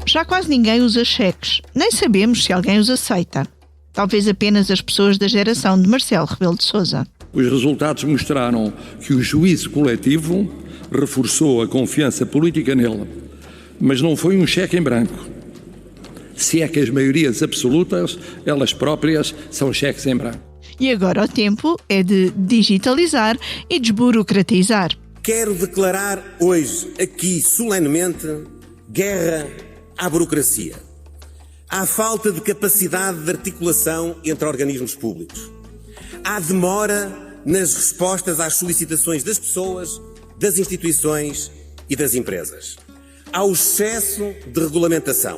Já quase ninguém usa cheques, nem sabemos se alguém os aceita. Talvez apenas as pessoas da geração de Marcelo Rebelo de Sousa. Os resultados mostraram que o juízo coletivo reforçou a confiança política nele, mas não foi um cheque em branco. Se é que as maiorias absolutas, elas próprias, são cheques em branco. E agora o tempo é de digitalizar e desburocratizar. Quero declarar hoje, aqui, solenemente, guerra à burocracia. Há falta de capacidade de articulação entre organismos públicos. Há demora nas respostas às solicitações das pessoas, das instituições e das empresas. Há o excesso de regulamentação.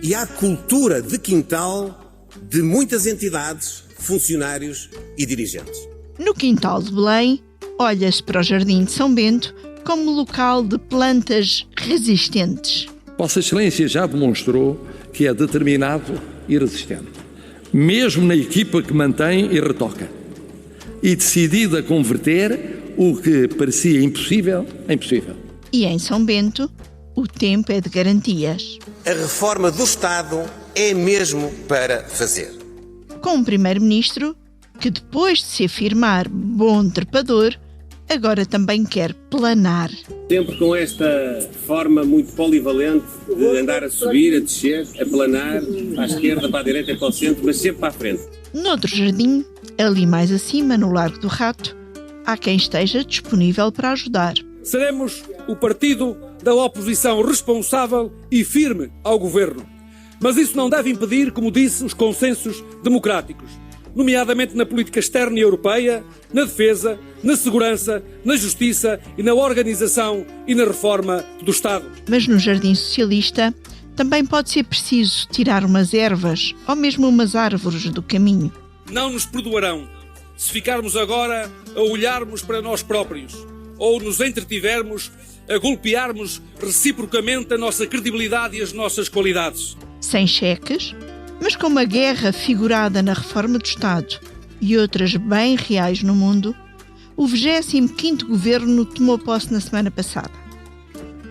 E há cultura de quintal de muitas entidades, funcionários e dirigentes. No quintal de Belém, olha-se para o Jardim de São Bento como local de plantas resistentes. Vossa Excelência já demonstrou que é determinado e resistente, mesmo na equipa que mantém e retoca, e decidido a converter o que parecia impossível em possível. E em São Bento, o tempo é de garantias. A reforma do Estado é mesmo para fazer. Com um primeiro-ministro que, depois de se afirmar bom trepador, agora também quer planar. Sempre com esta forma muito polivalente de andar a subir, a descer, a planar, à esquerda, para a direita e para o centro, mas sempre para a frente. Noutro jardim, ali mais acima, no Largo do Rato, há quem esteja disponível para ajudar. Seremos o partido da oposição responsável e firme ao governo. Mas isso não deve impedir, como disse, os consensos democráticos, nomeadamente na política externa e europeia, na defesa, na segurança, na justiça e na organização e na reforma do Estado. Mas no Jardim Socialista também pode ser preciso tirar umas ervas ou mesmo umas árvores do caminho. Não nos perdoarão se ficarmos agora a olharmos para nós próprios ou nos entretivermos a golpearmos reciprocamente a nossa credibilidade e as nossas qualidades. Sem cheques, mas com uma guerra figurada na reforma do Estado e outras bem reais no mundo, o 25º Governo tomou posse na semana passada.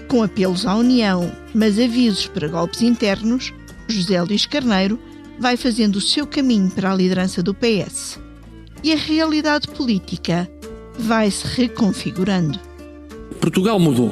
Com apelos à União, mas avisos para golpes internos, José Luís Carneiro vai fazendo o seu caminho para a liderança do PS. E a realidade política vai se reconfigurando. Portugal mudou.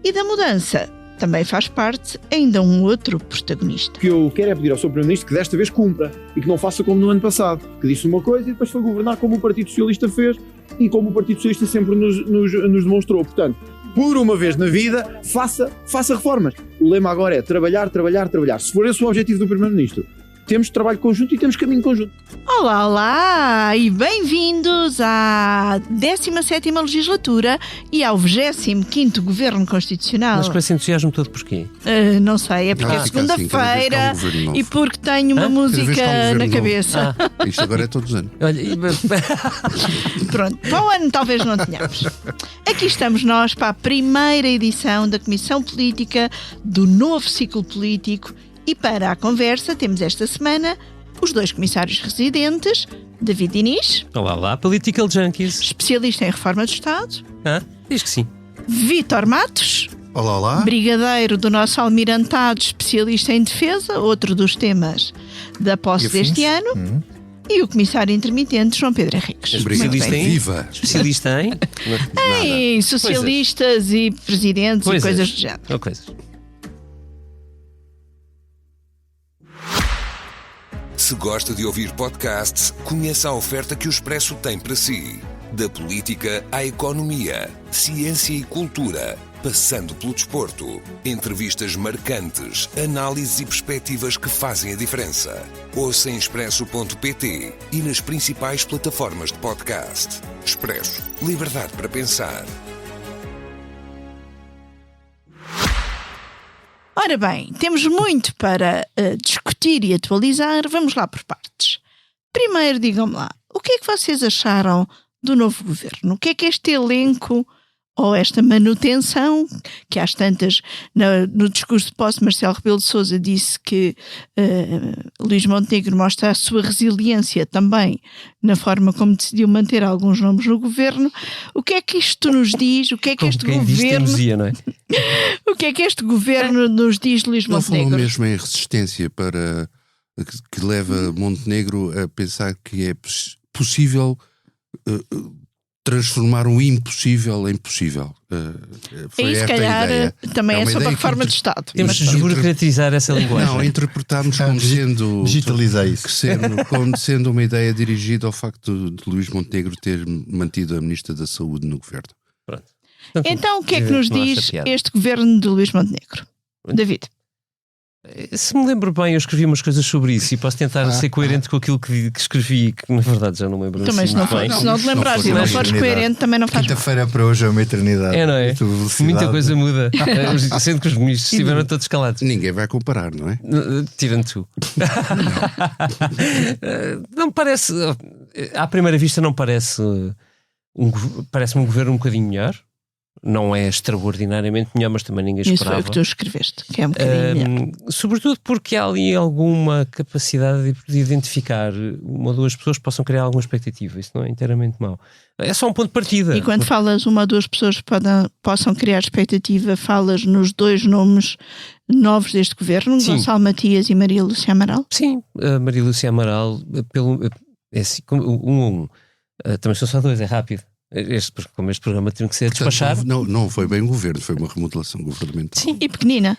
E da mudança também faz parte ainda um outro protagonista. O que eu quero é pedir ao Sr. Primeiro-Ministro que desta vez cumpra e que não faça como no ano passado, que disse uma coisa e depois foi governar como o Partido Socialista fez e como o Partido Socialista sempre nos demonstrou. Portanto, por uma vez na vida, faça reformas. O lema agora é trabalhar, trabalhar, trabalhar. Se for esse o objetivo do Primeiro-Ministro, temos trabalho conjunto e temos caminho conjunto. Olá, olá e bem-vindos à 17ª Legislatura e ao 25º Governo Constitucional. Mas com esse entusiasmo todo porquê? Não sei, é porque é segunda-feira e porque tenho uma música na cabeça. Isto agora é todos os anos. Olha, Pronto, para o ano talvez não tenhamos. Aqui estamos nós para a primeira edição da Comissão Política do novo ciclo político. E para a conversa temos esta semana os dois comissários residentes, David Diniz. Olá, Political Junkies. Especialista em reforma do Estado. Diz que sim. Vítor Matos. Olá. Brigadeiro do nosso almirantado, especialista em defesa, outro dos temas da posse deste ano. E o comissário intermitente, João Pedro Henriques. Especialista em? Viva! Especialista em? Em socialistas e presidentes e coisas do género. Ou coisas. Se gosta de ouvir podcasts, conheça a oferta que o Expresso tem para si. Da política à economia, ciência e cultura, passando pelo desporto. Entrevistas marcantes, análises e perspectivas que fazem a diferença. Ouça em expresso.pt e nas principais plataformas de podcast. Expresso. Liberdade para pensar. Ora bem, temos muito para discutir e atualizar. Vamos lá por partes. Primeiro, digam-me lá, o que é que vocês acharam do novo governo? O que é que este elenco ou esta manutenção, que às tantas, no discurso de posse, Marcelo Rebelo de Sousa disse que Luís Montenegro mostra a sua resiliência também na forma como decidiu manter alguns nomes no governo. O que é que isto nos diz? O que é que este governo... não é? O que é que este governo nos diz de Luís Não Montenegro? falou mesmo em resistência para que leva Montenegro a pensar que é possível transformar o impossível em possível. Foi se esta calhar a ideia. também é uma sobre a ideia reforma que de Estado. Temos de desburocratizar essa linguagem. Não, interpretámos como sendo... Digitalizar isso. Como sendo uma ideia dirigida ao facto de Luís Montenegro ter mantido a Ministra da Saúde no governo. Pronto. Portanto, Então o que é que nos não acha diz piada. este governo de Luís Montenegro? David? Se me lembro bem, eu escrevi umas coisas sobre isso e posso tentar ser coerente com aquilo que escrevi, que na verdade já não lembro Também assim se não, muito bem. se não te lembrares e for não uma fores eternidade. coerente, também não faz mal. Quinta-feira para hoje é uma eternidade. É, não é? A tua velocidade. Muita coisa muda. Sendo que os ministros estiveram todos calados. Ninguém vai comparar, não é? Tirando tu. Não me parece. À primeira vista, não parece. Parece-me um governo um bocadinho melhor. Não é extraordinariamente melhor, mas também ninguém Isso esperava. foi o que tu escreveste, que é um bocadinho melhor. Sobretudo porque há ali alguma capacidade de identificar uma ou duas pessoas que possam criar alguma expectativa. Isso não é inteiramente mau. É só um ponto de partida. E quando falas uma ou duas pessoas que possam criar expectativa, falas nos dois nomes novos deste governo, Sim. Gonçalo Matias e Maria Lúcia Amaral? Sim, a Maria Lúcia Amaral, é assim, também são só dois, é rápido. Como este programa tem que ser despachar. Não foi bem o governo, foi uma remodelação governamental. Sim. E pequenina?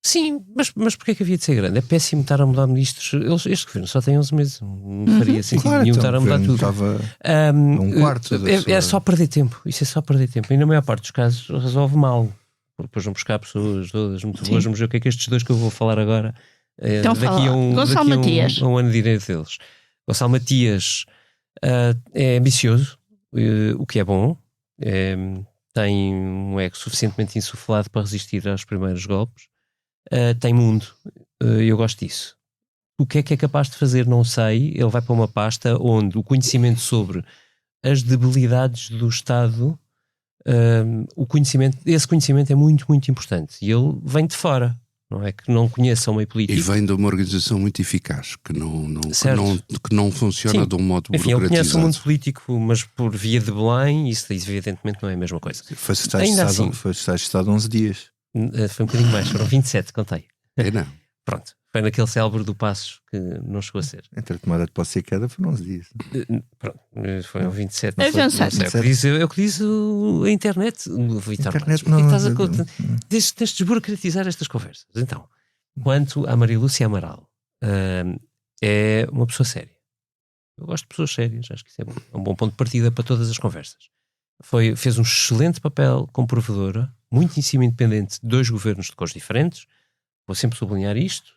Sim, mas porquê é que havia de ser grande? É péssimo estar a mudar ministros. Este governo só tem 11 meses. Não faria sentido nenhum estar a mudar tudo. Estava quarto da É só perder tempo. Isso é só perder tempo. E na maior parte dos casos resolve mal. Depois vão buscar pessoas todas muito boas. Vamos ver o que é que estes dois que eu vou falar agora Então daqui a Gonçalo Matias. um ano de direito deles. Gonçalo Matias é ambicioso, o que é bom. Tem um ego suficientemente insuflado para resistir aos primeiros golpes. Tem mundo, eu gosto disso. O que é capaz de fazer, não sei. Ele vai para uma pasta onde o conhecimento sobre as debilidades do Estado, esse conhecimento é muito, muito importante. E ele vem de fora, não é que não conheça o meio político. E vem de uma organização muito eficaz, que não funciona Sim. de um modo Enfim, ele conhece o burocratizado. mundo político, mas por via de Belém, isso evidentemente não é a mesma coisa. Foi secretário de Ainda Estado, assim. foi secretário de Estado 11 dias. Foi um bocadinho mais, foram 27, contei. É, não. Pronto, foi naquele célebre do Passos que não chegou a ser. Entre a tomada de posse e a queda foram 11 dias. Pronto, foram 27. Não foi, Avançado. não sei, é o que diz a internet. Vitor, Internet não. não- Tens de desburocratizar estas conversas. Então, quanto à Maria Lúcia Amaral, é uma pessoa séria. Eu gosto de pessoas sérias, acho que isso é um bom ponto de partida para todas as conversas. Fez um excelente papel como provedora, muito em cima independente de dois governos de cores diferentes. Vou sempre sublinhar isto.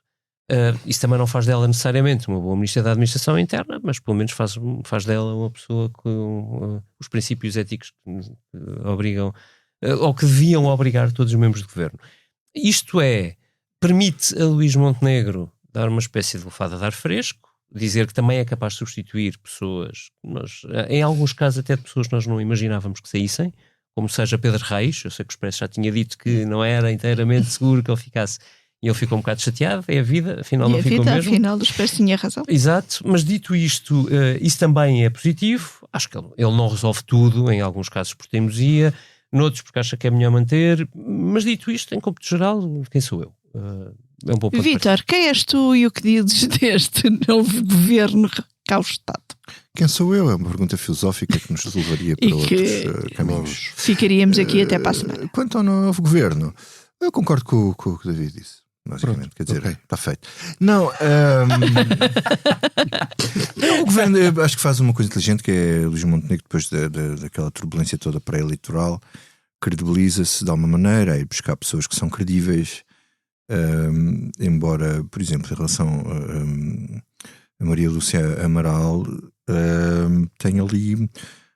Isso também não faz dela necessariamente uma boa ministra da Administração Interna, mas pelo menos faz dela uma pessoa com os princípios éticos que obrigam, ou que deviam obrigar todos os membros do governo. Isto permite a Luís Montenegro dar uma espécie de lufada de ar fresco, dizer que também é capaz de substituir pessoas, mas em alguns casos até de pessoas que nós não imaginávamos que saíssem, como seja Pedro Reis. Eu sei que o Expresso já tinha dito que não era inteiramente seguro que ele ficasse, e ele ficou um bocado chateado. É a vida, afinal E não a ficou vida, mesmo. afinal, dos pés tinha razão. Exato, mas dito isto, isso também é positivo. Acho que ele não resolve tudo, em alguns casos por teimosia, noutros porque acha que é melhor manter, mas dito isto, em cômputo geral, quem sou eu? É um bom ponto de partida. Vítor, quem és tu e o que dizes deste novo governo recaustado? Quem sou eu? É uma pergunta filosófica que nos levaria para E outros que- caminhos. Ficaríamos aqui até para a semana. Quanto ao novo governo, eu concordo com o que o David disse, basicamente. Quer dizer, ok. está feito. Não, o governo eu acho que faz uma coisa inteligente, que é Luís Montenegro, depois daquela turbulência toda pré-eleitoral, credibiliza-se de alguma maneira, é ir buscar pessoas que são credíveis, embora, por exemplo, em relação a Maria Lúcia Amaral, tenho ali,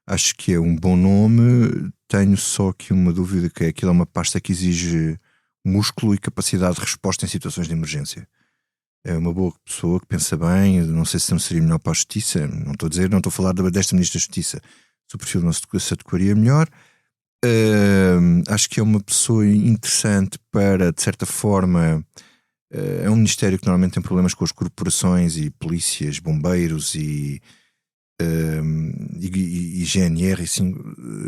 acho que é um bom nome. Tenho só aqui uma dúvida, que aquilo é uma pasta que exige músculo e capacidade de resposta em situações de emergência. É uma boa pessoa que pensa bem. Não sei se não seria melhor para a Justiça. Não estou a falar desta Ministra da Justiça. Se o perfil não se adequaria melhor. Acho que é uma pessoa interessante para, de certa forma, é um ministério que normalmente tem problemas com as corporações e polícias, bombeiros e GNR, assim,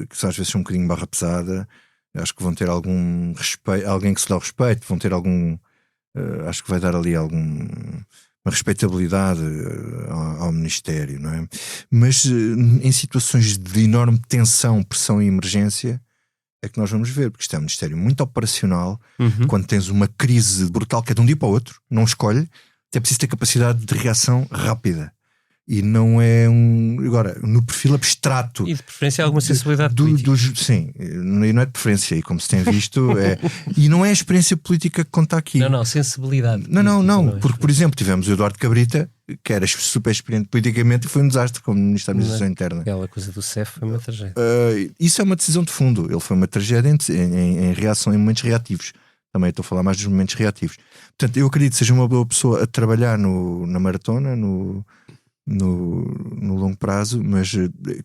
que às vezes são um bocadinho barra pesada. Acho que vão ter algum respeito, alguém que se dá o respeito, vão ter algum, acho que vai dar ali uma respeitabilidade ao Ministério, não é? Mas em situações de enorme tensão, pressão e emergência é que nós vamos ver, porque isto é um Ministério muito operacional. Quando tens uma crise brutal que é de um dia para o outro, não escolhe, é preciso ter capacidade de reação rápida. E não é agora, no perfil abstrato. E de preferência alguma sensibilidade política. Sim, e não é de preferência, e como se tem visto, e não é a experiência política que conta aqui. Não, sensibilidade. Não, porque, por exemplo, tivemos o Eduardo Cabrita, que era super experiente politicamente e foi um desastre como Ministro da Administração Interna. Aquela coisa do CEF foi uma tragédia. Isso é uma decisão de fundo. Ele foi uma tragédia em reação, em momentos reativos. Também estou a falar mais dos momentos reativos. Portanto, eu acredito que seja uma boa pessoa a trabalhar na maratona, no longo prazo, mas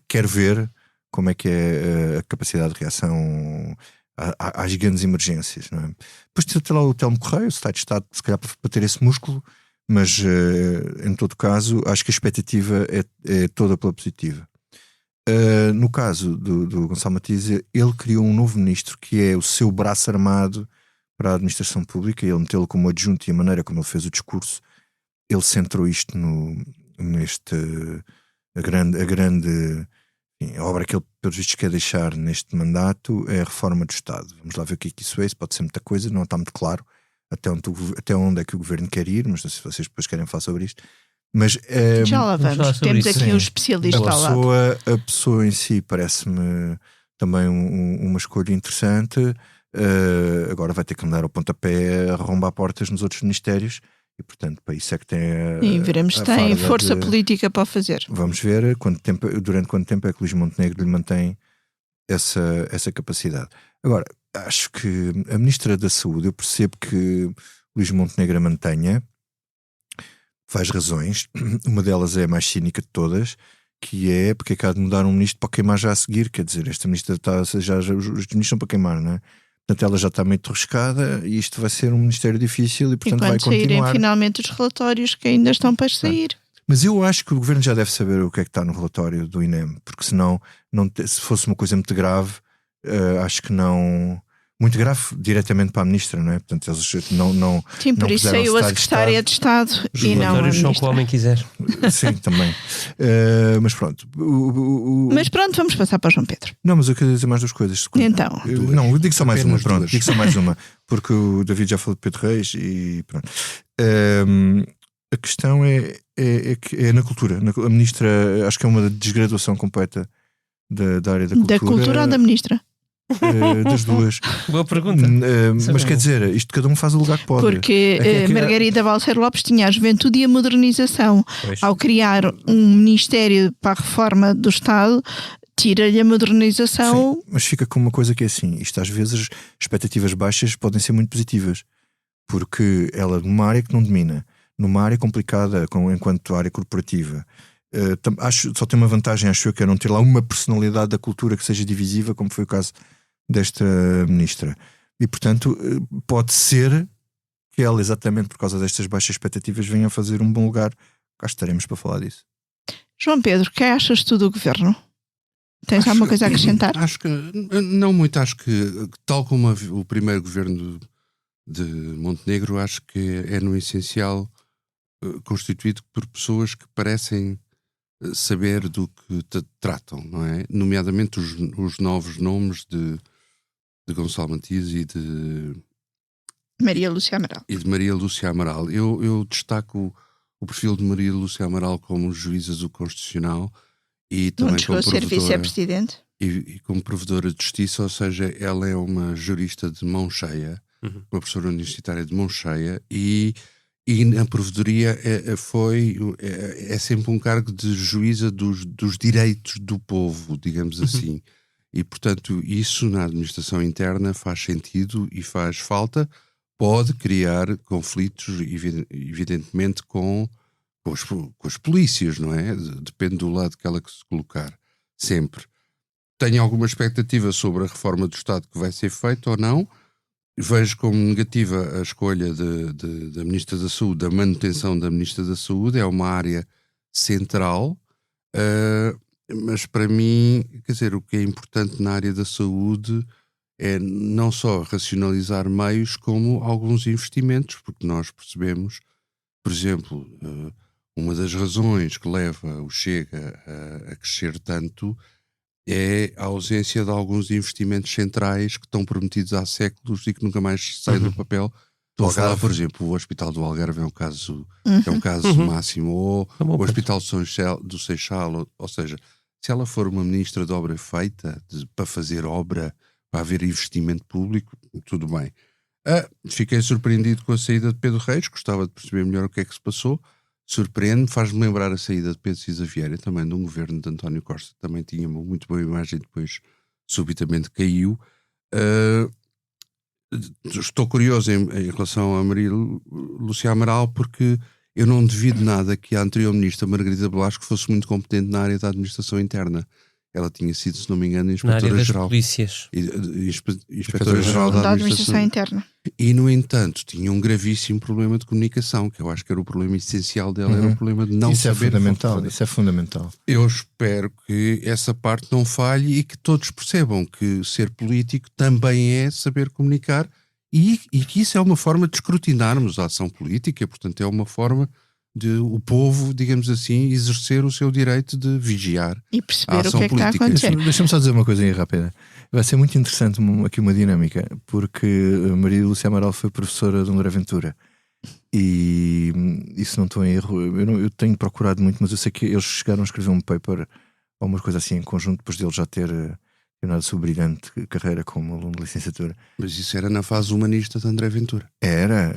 quero ver como é que é a capacidade de reação às grandes emergências, não é? Depois tem lá o Telmo Correia, o Secretário de Estado, se calhar para ter esse músculo, mas em todo caso acho que a expectativa é toda pela positiva. No caso do Gonçalo Matias, ele criou um novo ministro que é o seu braço armado para a administração pública, e ele metê-lo como adjunto, e a maneira como ele fez o discurso, ele centrou isto a grande obra que ele, pelos vistos, quer deixar neste mandato é a reforma do Estado. Vamos lá ver o que é que isso é. Isso pode ser muita coisa, não está muito claro até onde é que o governo quer ir, mas não sei se vocês depois querem falar sobre isto. Mas já lá vamos, temos aqui um especialista ao lado. A pessoa em si parece-me também uma escolha interessante. Agora vai ter que andar ao pontapé a arrombar portas nos outros ministérios. E portanto, para isso é que tem e veremos se tem força política para o fazer. Vamos ver durante quanto tempo é que Luís Montenegro lhe mantém essa capacidade. Agora, acho que a Ministra da Saúde, eu percebo que Luís Montenegro a mantenha, faz razões. Uma delas é a mais cínica de todas, que é porque é que há de mudar um ministro para queimar já a seguir. Quer dizer, esta ministra os ministros são para queimar, não é? Portanto, ela já está meio torrescada e isto vai ser um ministério difícil e, portanto, vai continuar. Quando saírem finalmente os relatórios que ainda estão para sair. Mas eu acho que o governo já deve saber o que é que está no relatório do INEM, porque senão, se fosse uma coisa muito grave, acho que não... Muito grave diretamente para a ministra, não é? Portanto, eles não sim, por isso saiu a secretária de Estado e não a ministra. São que o homem quiser. Sim, também. Mas pronto. Mas pronto, vamos passar para o João Pedro. Não, mas eu queria dizer mais duas coisas. Então. Eu digo só mais uma, pronto. Digo só mais uma, porque o David já falou de Pedro Reis e pronto. A questão é na cultura. A ministra, acho que é uma desgraduação completa da área da cultura. Da cultura ou da ministra? Das duas. Boa pergunta. Mas quer dizer, isto cada um faz o lugar que pode. Porque Margarida Balseiro Lopes tinha a juventude e a modernização. Pois. Ao criar um Ministério para a reforma do Estado, tira-lhe a modernização. Sim, mas fica com uma coisa que é assim: isto às vezes, expectativas baixas podem ser muito positivas, porque ela numa área que não domina, numa área complicada enquanto área corporativa, só tem uma vantagem, acho eu, que é não ter lá uma personalidade da cultura que seja divisiva, como foi o caso desta ministra. E portanto pode ser que ela, exatamente por causa destas baixas expectativas, venha a fazer um bom lugar. Cá estaremos para falar disso. João Pedro, o que achas tu do governo? Tens alguma coisa a acrescentar? Acho que não muito. Acho que, tal como o primeiro governo de Montenegro, acho que é no essencial constituído por pessoas que parecem saber do que tratam, não é? Nomeadamente os novos nomes de Gonçalo Matias e de Maria Lúcia Amaral. E de Maria Lúcia Amaral. Eu destaco o perfil de Maria Lúcia Amaral como juíza do Constitucional e também como vice-presidente e como provedora de justiça, ou seja, ela é uma jurista de mão cheia, uma professora universitária de mão cheia e na provedoria é sempre um cargo de juíza dos direitos do povo, digamos assim. E, portanto, isso na administração interna faz sentido e faz falta. Pode criar conflitos, evidentemente, com as polícias, não é? Depende do lado que ela se colocar, sempre. tenho alguma expectativa sobre a reforma do Estado que vai ser feita ou não. Vejo como negativa a escolha da Ministra da Saúde, da manutenção da Ministra da Saúde. É uma área central, mas para mim, quer dizer, o que é importante na área da saúde é não só racionalizar meios, como alguns investimentos, porque nós percebemos, por exemplo, uma das razões que leva o Chega a crescer tanto é a ausência de alguns investimentos centrais que estão prometidos há séculos e que nunca mais saem do papel. Estou a falar, por exemplo, o Hospital do Algarve é um caso, máximo, ou o Hospital do Seixal, ou seja, se ela for uma ministra de obra feita, para fazer obra, para haver investimento público, tudo bem. Fiquei surpreendido com a saída de Pedro Reis, gostava de perceber melhor o que é que se passou. Surpreende-me, faz-me lembrar a saída de Pedro Cisa Vieira, também de um governo de António Costa, também tinha uma muito boa imagem, depois subitamente caiu. Estou curioso em relação a Maria Lúcia Amaral, porque eu não devido nada que a anterior ministra Margarida Blasco fosse muito competente na área da administração interna. Ela tinha sido, se não me engano, inspetora-geral. Polícias. Inspetora-geral da administração interna. E, no entanto, tinha um gravíssimo problema de comunicação, que eu acho que era o problema essencial dela, era o problema de não saber. Isso é fundamental. Eu espero que essa parte não falhe e que todos percebam que ser político também é saber comunicar e que isso é uma forma de escrutinarmos a ação política, portanto é uma forma de o povo, digamos assim, exercer o seu direito de vigiar e perceber a ação o que é que está a acontecer. Deixa-me só dizer uma coisa aí rápida. Vai ser muito interessante aqui uma dinâmica, porque Maria Lúcia Amaral foi professora de André Ventura e isso não estou em erro, eu tenho procurado muito, mas eu sei que eles chegaram a escrever um paper ou uma coisa assim em conjunto, depois dele já ter terminado a sua brilhante carreira como aluno de licenciatura. Mas isso era na fase humanista de André Ventura. Era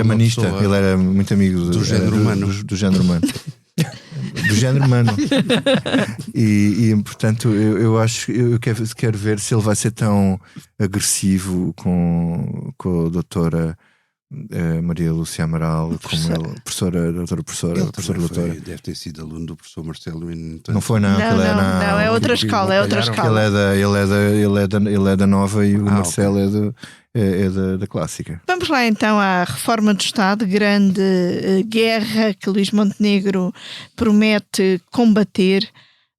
humanista. Ele era muito amigo do género humano. Do género humano. Do género humano. E portanto, eu acho, eu quero ver se ele vai ser tão agressivo com a doutora Maria Lúcia Amaral, como ele, professora. Deve ter sido aluno do professor Marcelo. Não foi, não. Não, é outra escola. É outra escola. Ele é da nova e o Marcelo é da clássica. Vamos lá então à reforma do Estado, grande guerra que Luís Montenegro promete combater.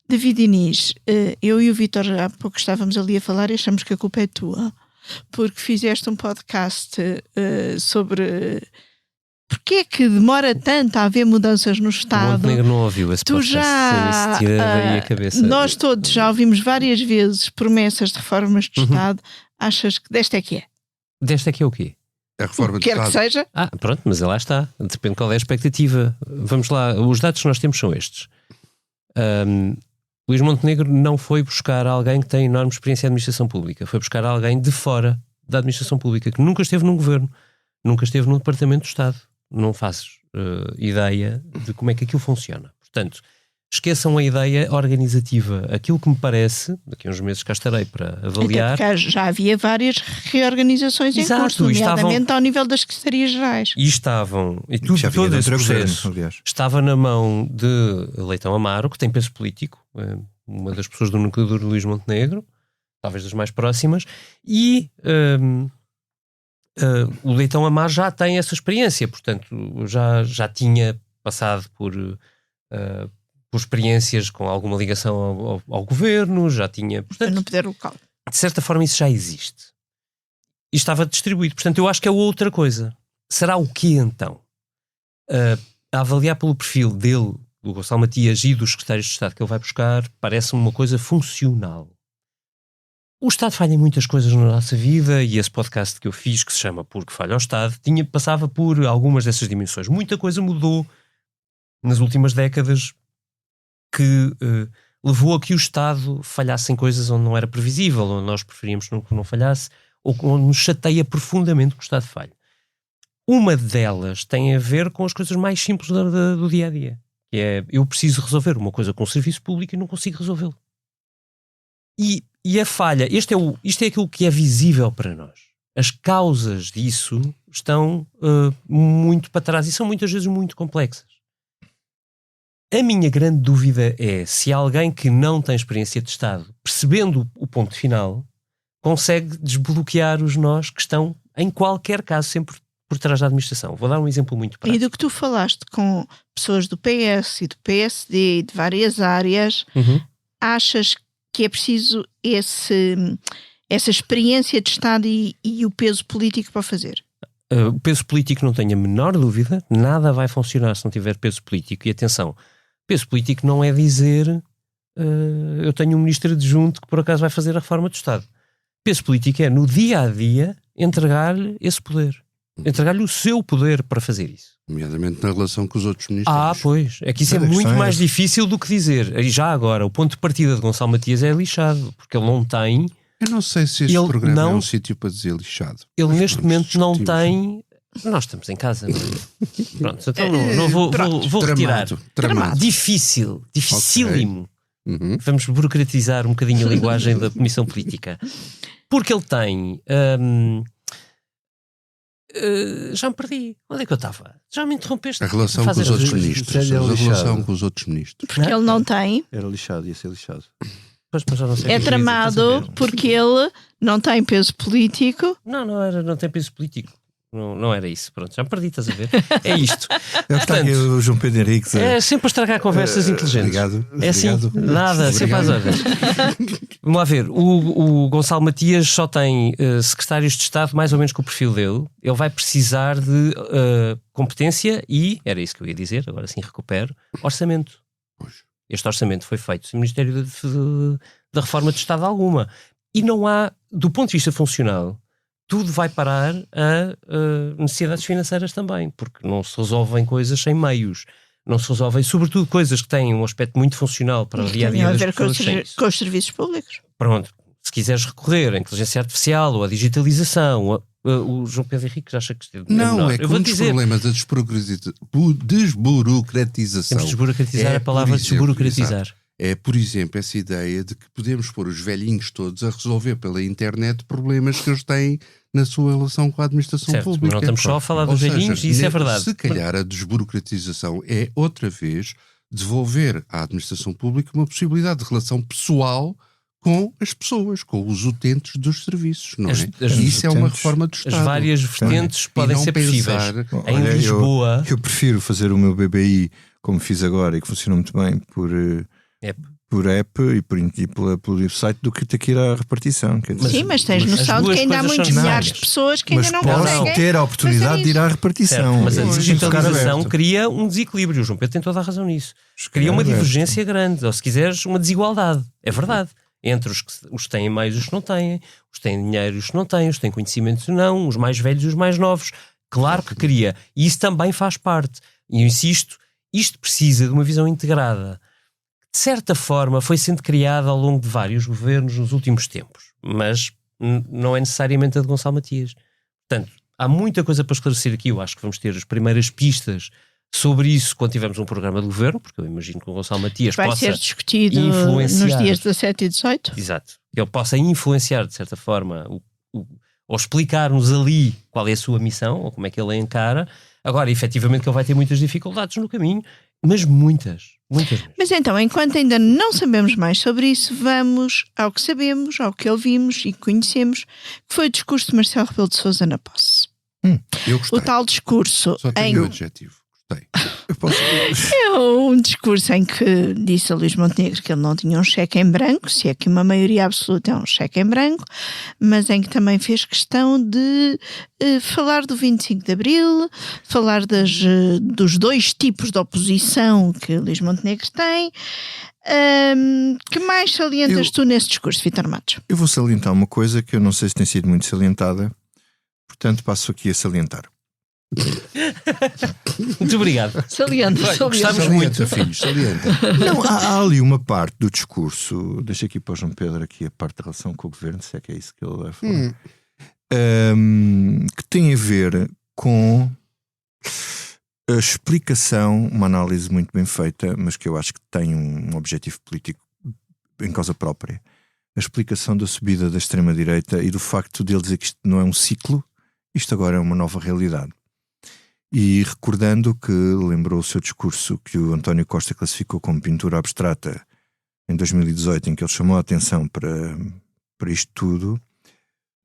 David Inês, eu e o Vítor há pouco estávamos ali a falar e achamos que a culpa é tua, porque fizeste um podcast sobre porque é que demora tanto a haver mudanças no Estado. O Montenegro não ouviu esse podcast, daí a cabeça. Nós todos já ouvimos várias vezes promessas de reformas de Estado. Achas que desta é que é? Desta é que é o quê? A reforma do Quer Estado. que seja? Pronto, mas lá está. Depende qual é a expectativa. Vamos lá, os dados que nós temos são estes. Luís Montenegro não foi buscar alguém que tem enorme experiência em administração pública. Foi buscar alguém de fora da administração pública, que nunca esteve num governo, nunca esteve num departamento do Estado. Não fazes ideia de como é que aquilo funciona. Portanto, esqueçam a ideia organizativa. Aquilo que me parece, daqui a uns meses cá estarei para avaliar. Até porque já havia várias reorganizações em curso, nomeadamente ao nível das secretarias-gerais. E estavam, e todo esse processo estava na mão de Leitão Amaro, que tem peso político, uma das pessoas do núcleo duro de Luís Montenegro, talvez das mais próximas, e o Leitão Amaro já tem essa experiência, portanto já tinha passado por experiências com alguma ligação ao governo, já tinha... Portanto, no poder local. De certa forma isso já existe. E estava distribuído. Portanto, eu acho que é outra coisa. Será o quê, então? A avaliar pelo perfil dele, do Gonçalo Matias e dos secretários de Estado que ele vai buscar, parece-me uma coisa funcional. O Estado falha em muitas coisas na nossa vida e esse podcast que eu fiz, que se chama Porque Falha o Estado, passava por algumas dessas dimensões. Muita coisa mudou nas últimas décadas que levou a que o Estado falhasse em coisas onde não era previsível, onde nós preferíamos que não falhasse, ou onde nos chateia profundamente que o Estado falhe. Uma delas tem a ver com as coisas mais simples do dia-a-dia, que é, eu preciso resolver uma coisa com o serviço público e não consigo resolvê-lo. E a falha, isto é aquilo que é visível para nós. As causas disso estão muito para trás e são muitas vezes muito complexas. A minha grande dúvida é se alguém que não tem experiência de Estado, percebendo o ponto final, consegue desbloquear os nós que estão, em qualquer caso, sempre por trás da administração. Vou dar um exemplo muito prático. E do que tu falaste com pessoas do PS e do PSD e de várias áreas, achas que é preciso essa experiência de Estado e o peso político para fazer? O peso político não tenho a menor dúvida, nada vai funcionar se não tiver peso político. E atenção, peso político não é dizer eu tenho um ministro adjunto que por acaso vai fazer a reforma do Estado. Peso político é, no dia-a-dia, entregar-lhe esse poder. Entregar-lhe o seu poder para fazer isso. Nomeadamente na relação com os outros ministérios. Pois. É que isso é muito mais difícil do que dizer. E já agora, o ponto de partida de Gonçalo Matias é lixado, porque ele não tem... Eu não sei se este programa é um sítio para dizer lixado. Ele neste momento não tem... Nós estamos em casa, não é? Pronto, então não vou retirar. Tramado. Dificílimo. Okay. Vamos burocratizar um bocadinho a linguagem da Comissão Política. Porque ele tem... já me perdi. Onde é que eu estava? Já me interrompeste. A relação com os outros ministros. A relação com os outros ministros. Porque ele não tem... Era lixado, ia ser lixado. Mas já não sei é tramado porque ele não tem peso político. Não tem peso político. Não era isso. Pronto, já me perdi, estás a ver? É isto. Portanto, o João Pedro Henriques é sempre a estragar conversas inteligentes. Obrigado. É assim, nada, sempre às ordens. Vamos lá ver. O Gonçalo Matias só tem secretários de Estado mais ou menos com o perfil dele. Ele vai precisar de competência e, era isso que eu ia dizer, agora sim recupero, orçamento. Este orçamento foi feito sem o Ministério da Reforma de Estado alguma. E não há, do ponto de vista funcional, tudo vai parar a necessidades financeiras também, porque não se resolvem coisas sem meios. Não se resolvem, sobretudo, coisas que têm um aspecto muito funcional para o dia-a-dia das pessoas. Com os serviços públicos. Pronto. Se quiseres recorrer à inteligência artificial ou à digitalização, o João Pedro Henrique já acha que esteve não, é que um dos problemas da desburocratização. Temos de desburocratizar a palavra desburocratizar. Exato. É, por exemplo, essa ideia de que podemos pôr os velhinhos todos a resolver pela internet problemas que eles têm na sua relação com a administração pública. Mas não estamos só a falar dos velhinhos e isso é verdade. Se calhar a desburocratização é, outra vez, devolver à administração pública uma possibilidade de relação pessoal com as pessoas, com os utentes dos serviços, não é? Isso é uma reforma do Estado. As várias vertentes podem ser possíveis. Em Lisboa... Eu prefiro fazer o meu BBI como fiz agora e que funciona muito bem por app e pelo site do que ter que ir à repartição. Sim, mas tens noção de que ainda há muitos milhares de pessoas que ainda não conseguem. Mas ter a oportunidade de ir à repartição. Certo, mas a digitalização cria um desequilíbrio. O João Pedro tem toda a razão nisso. Cria uma divergência grande, ou se quiseres, uma desigualdade. É verdade. Entre os que têm meios e os que não têm, os que têm dinheiro e os que não têm, os que têm conhecimento e não, os mais velhos e os mais novos. Claro que cria. E isso também faz parte. E eu insisto, isto precisa de uma visão integrada. De certa forma foi sendo criada ao longo de vários governos nos últimos tempos, mas não é necessariamente a de Gonçalo Matias. Portanto, há muita coisa para esclarecer aqui. Eu acho que vamos ter as primeiras pistas sobre isso quando tivermos um programa de governo, porque eu imagino que o Gonçalo Matias vai possa ser discutido nos dias 17 e 18. Exato. Que ele possa influenciar, de certa forma, ou explicar-nos ali qual é a sua missão, ou como é que ele a encara. Agora, efetivamente, que ele vai ter muitas dificuldades no caminho, mas muitas mesmo. Mas então, enquanto ainda não sabemos mais sobre isso, vamos ao que sabemos, ao que ouvimos e conhecemos, que foi o discurso de Marcelo Rebelo de Sousa na posse. Eu gostei. O tal discurso Só tenho um adjetivo. É um discurso em que disse a Luís Montenegro que ele não tinha um cheque em branco, se é que uma maioria absoluta é um cheque em branco, mas em que também fez questão de falar do 25 de Abril, falar dos dois tipos de oposição que Luís Montenegro tem. Que mais salientas tu nesse discurso, Vítor Matos? Eu vou salientar uma coisa que eu não sei se tem sido muito salientada, portanto passo aqui a salientar. Muito obrigado. Saliente. Gostávamos muito. Filhos, salienta. Não, há ali uma parte do discurso, deixa aqui para o João Pedro aqui a parte da relação com o governo, se é que é isso que ele vai falar, que tem a ver com a explicação, uma análise muito bem feita, mas que eu acho que tem um objetivo político em causa própria. A explicação da subida da extrema-direita e do facto de ele dizer que isto não é um ciclo, isto agora é uma nova realidade. E recordando que lembrou o seu discurso que o António Costa classificou como pintura abstrata em 2018, em que ele chamou a atenção para isto tudo,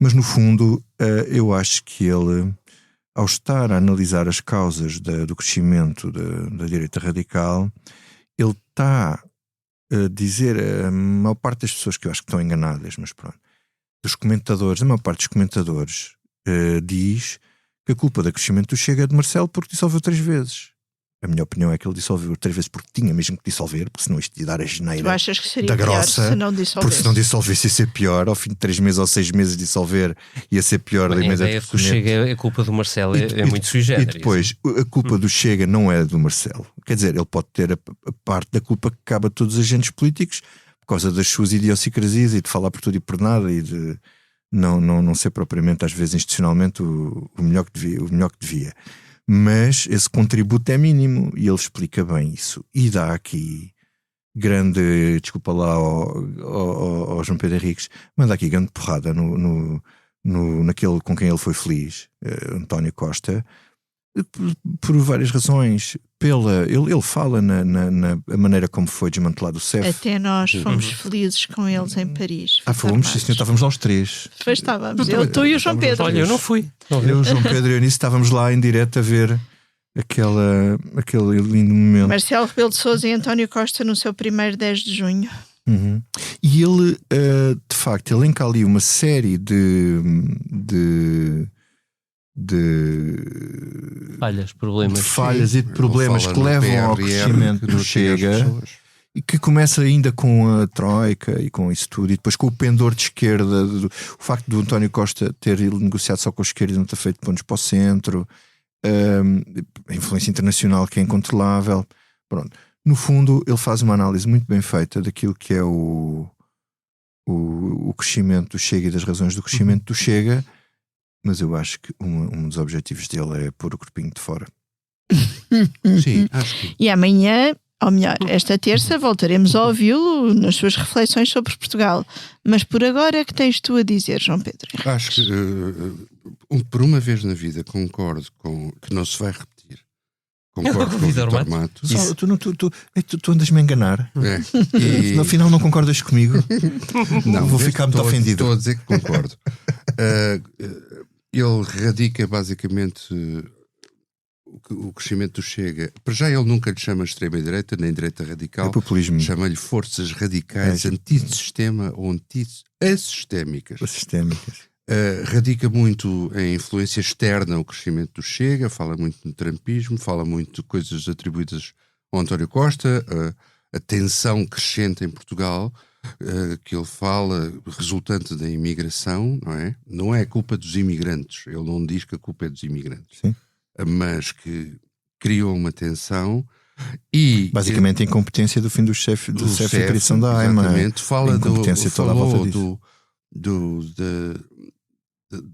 mas no fundo eu acho que ele, ao estar a analisar as causas do crescimento da direita radical, ele está a dizer, a maior parte das pessoas que eu acho que estão enganadas, mas pronto, dos comentadores, a maior parte dos comentadores diz que a culpa do crescimento do Chega é de Marcelo porque dissolveu 3 vezes. A minha opinião é que ele dissolveu 3 vezes porque tinha mesmo que dissolver, porque senão isto ia dar a geneira. Tu achas que seria da pior grossa, se não dissolvesse? Porque se não dissolvesse ia ser pior. Ao fim de 3 meses ou 6 meses dissolver ia ser pior. A ideia que o Chega é culpa do Marcelo é muito sui generis. E depois, a culpa do Chega não é do Marcelo. Quer dizer, ele pode ter a parte da culpa que cabe a todos os agentes políticos por causa das suas idiosincrasias e de falar por tudo e por nada e de não ser propriamente, às vezes, institucionalmente o melhor que devia. Mas esse contributo é mínimo e ele explica bem isso. E dá aqui grande, desculpa lá ao João Pedro Henriques, manda aqui grande porrada naquele com quem ele foi feliz, António Costa, por várias razões. Ele fala na maneira como foi desmantelado o CEF. Até nós fomos felizes com eles em Paris. Fomos, sim, senhor, estávamos lá os 3. Pois estávamos, tu e o João Pedro. Olha, eu não fui. Eu, o João Pedro e a Eunice estávamos lá em direto a ver aquele lindo momento. Marcelo Rebelo de Sousa e António Costa no seu primeiro 10 de junho. Uhum. E ele, de facto, elenca ali uma série de falhas e de problemas que levam ao crescimento do Chega, e que começa ainda com a Troika e com isso tudo, e depois com o pendor de esquerda, o facto do António Costa ter negociado só com a esquerda e não ter feito pontos para o centro, a influência internacional que é incontrolável. Pronto. No fundo, ele faz uma análise muito bem feita daquilo que é o crescimento do Chega e das razões do crescimento do Chega. Mas eu acho que um dos objetivos dele é pôr o corpinho de fora. Sim, acho que... E amanhã, ou melhor, esta terça, voltaremos a ouvi-lo nas suas reflexões sobre Portugal. Mas por agora, o que tens tu a dizer, João Pedro? Acho que, por uma vez na vida, concordo com que não se vai repetir. Concordo com o Vítor Matos. Tu andas-me a enganar. E no final não concordas comigo? Não, vou ficar muito ofendido. Estou a dizer que concordo. Ele radica basicamente o crescimento do Chega. Para já ele nunca lhe chama extrema-direita nem direita radical. É populismo. Chama-lhe forças radicais antissistema ou antissistémicas. Radica muito em influência externa o crescimento do Chega, fala muito no trumpismo, fala muito de coisas atribuídas ao António Costa, a tensão crescente em Portugal, que ele fala, resultante da imigração, não é? Não é culpa dos imigrantes, ele não diz que a culpa é dos imigrantes, sim, mas que criou uma tensão e... Basicamente a incompetência do fim do chefe da criação da AIMA. Exatamente, fala toda a volta disso.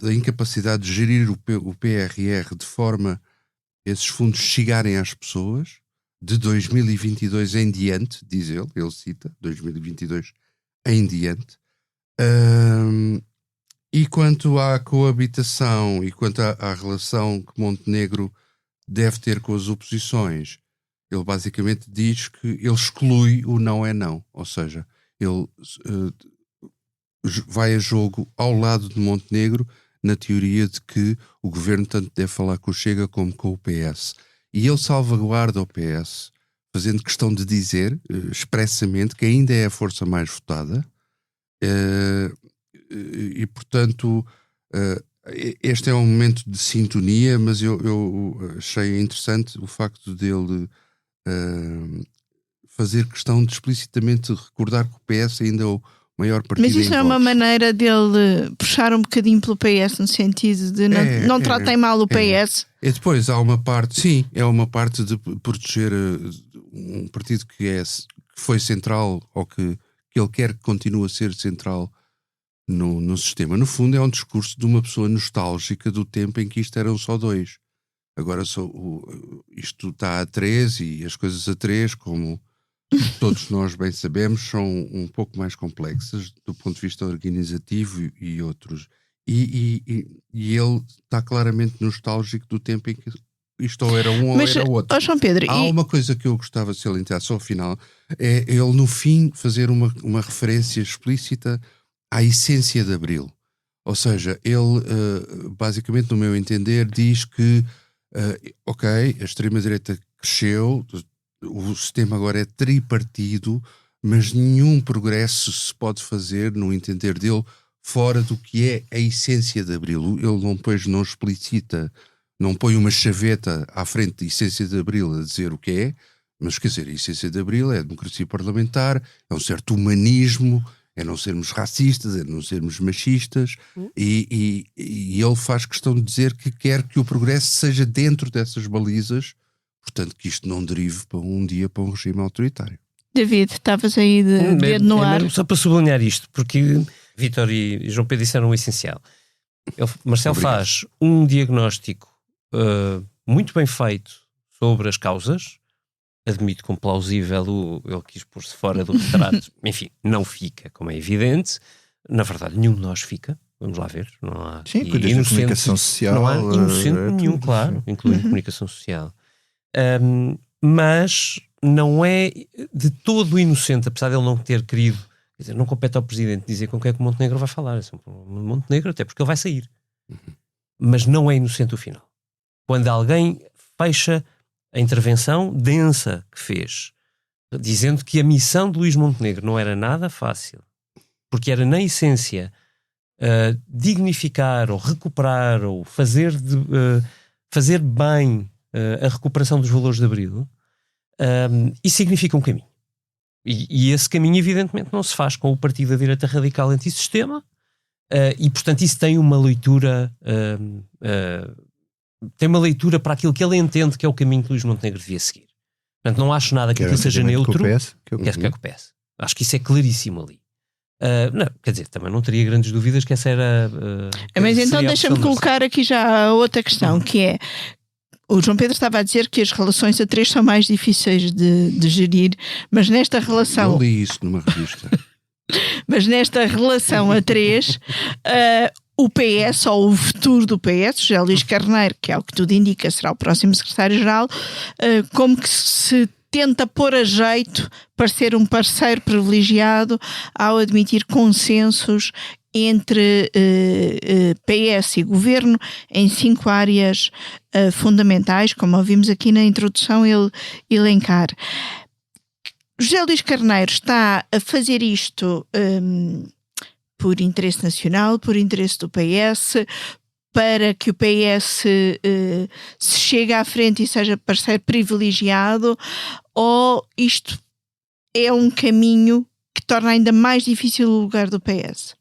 Da incapacidade de gerir o PRR de forma a esses fundos chegarem às pessoas, de 2022 em diante, diz ele cita, 2022 em diante. E quanto à coabitação e quanto à relação que Montenegro deve ter com as oposições, ele basicamente diz que ele exclui o não é não, ou seja, ele vai a jogo ao lado de Montenegro na teoria de que o governo tanto deve falar com o Chega como com o PS. E ele salvaguarda o PS, fazendo questão de dizer expressamente que ainda é a força mais votada. E portanto, este é um momento de sintonia, mas eu achei interessante o facto dele fazer questão de explicitamente recordar que o PS ainda é o maior partido. Mas isso é uma maneira dele puxar um bocadinho pelo PS, no sentido de não tratem mal o PS. E depois há uma parte, sim, é uma parte de proteger um partido que foi central, ou que ele quer que continue a ser central no sistema. No fundo é um discurso de uma pessoa nostálgica do tempo em que isto eram só 2. Agora isto está a 3 e as coisas a 3, como todos nós bem sabemos, são um pouco mais complexas do ponto de vista organizativo e outros. E ele está claramente nostálgico do tempo em que isto ou era um ou era outro. João Pedro, Há uma coisa que eu gostava de salientar só ao final, é ele no fim fazer uma referência explícita à essência de Abril. Ou seja, ele basicamente, no meu entender, diz que ok, a extrema-direita cresceu, o sistema agora é tripartido, mas nenhum progresso se pode fazer, no entender dele, fora do que é a essência de Abril. Ele depois não explicita, não põe uma chaveta à frente da essência de Abril a dizer o que é, mas quer dizer, a essência de Abril é a democracia parlamentar, é um certo humanismo, é não sermos racistas, é não sermos machistas, e ele faz questão de dizer que quer que o progresso seja dentro dessas balizas, portanto que isto não derive para um regime autoritário. David, estavas aí de dedo no ar. Só para sublinhar isto, porque Vítor e João Pedro disseram o essencial. Marcelo faz um diagnóstico muito bem feito sobre as causas, admito como plausível, ele quis pôr-se fora do retrato, enfim, não fica, como é evidente, na verdade nenhum de nós fica, vamos lá ver, não há comunicação social, não há inocente nenhum, tudo, claro, incluindo comunicação social, mas não é de todo inocente, apesar de ele não ter querido, quer dizer, não compete ao Presidente dizer com quem é que o Montenegro vai falar, é sempre o Montenegro, até porque ele vai sair, mas não é inocente o final. Quando alguém fecha a intervenção densa que fez, dizendo que a missão de Luís Montenegro não era nada fácil, porque era na essência dignificar ou recuperar ou fazer bem a recuperação dos valores de Abril, isso significa um caminho. E esse caminho evidentemente não se faz com o partido da direita radical antissistema, e portanto isso tem uma leitura para aquilo que ele entende que é o caminho que Luís Montenegro devia seguir. Portanto, não acho nada que aquilo seja neutro. Que é o PS. Acho que isso é claríssimo ali. Não, quer dizer, também não teria grandes dúvidas que essa era... mas então deixa-me colocar aqui já outra questão, que é... O João Pedro estava a dizer que as relações a três são mais difíceis de gerir, mas nesta relação... Eu li isso numa revista. Mas nesta relação a três... o PS, ou o futuro do PS, José Luís Carneiro, que é o que tudo indica, será o próximo secretário-geral, como que se tenta pôr a jeito para ser um parceiro privilegiado ao admitir consensos entre PS e Governo em 5 áreas fundamentais, como ouvimos aqui na introdução ele elencar. José Luís Carneiro está a fazer isto... por interesse nacional, por interesse do PS, para que o PS se chegue à frente e seja parceiro privilegiado, ou isto é um caminho que torna ainda mais difícil o lugar do PS?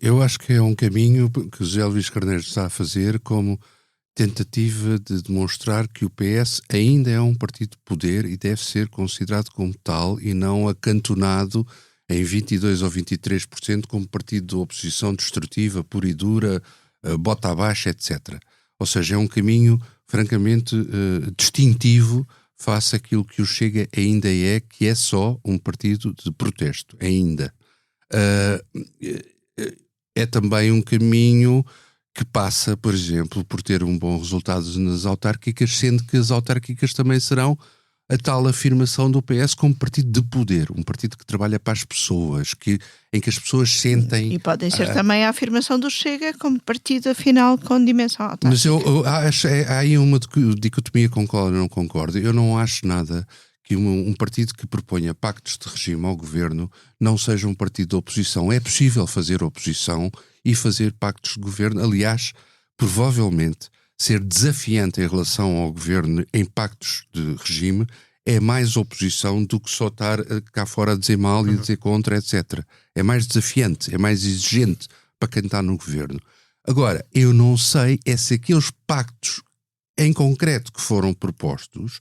Eu acho que é um caminho que o José Luís Carneiro está a fazer como tentativa de demonstrar que o PS ainda é um partido de poder e deve ser considerado como tal e não acantonado em 22% ou 23% como partido de oposição destrutiva, pura e dura, bota abaixo, etc. Ou seja, é um caminho francamente distintivo face àquilo que o Chega ainda é, que é só um partido de protesto, ainda. É também um caminho que passa, por exemplo, por ter um bom resultado nas autárquicas, sendo que as autárquicas também serão a tal afirmação do PS como partido de poder, um partido que trabalha para as pessoas, em que as pessoas sentem... E podem ser também a afirmação do Chega como partido, afinal, com dimensão autárquica. Mas eu acho, há aí uma dicotomia com a qual eu não concordo. Eu não acho nada que um partido que proponha pactos de regime ao governo não seja um partido de oposição. É possível fazer oposição e fazer pactos de governo. Aliás, provavelmente... ser desafiante em relação ao governo em pactos de regime é mais oposição do que só estar cá fora a dizer mal e a dizer contra, etc. É mais desafiante, é mais exigente para quem está no governo. Agora, eu não sei se aqueles pactos em concreto que foram propostos,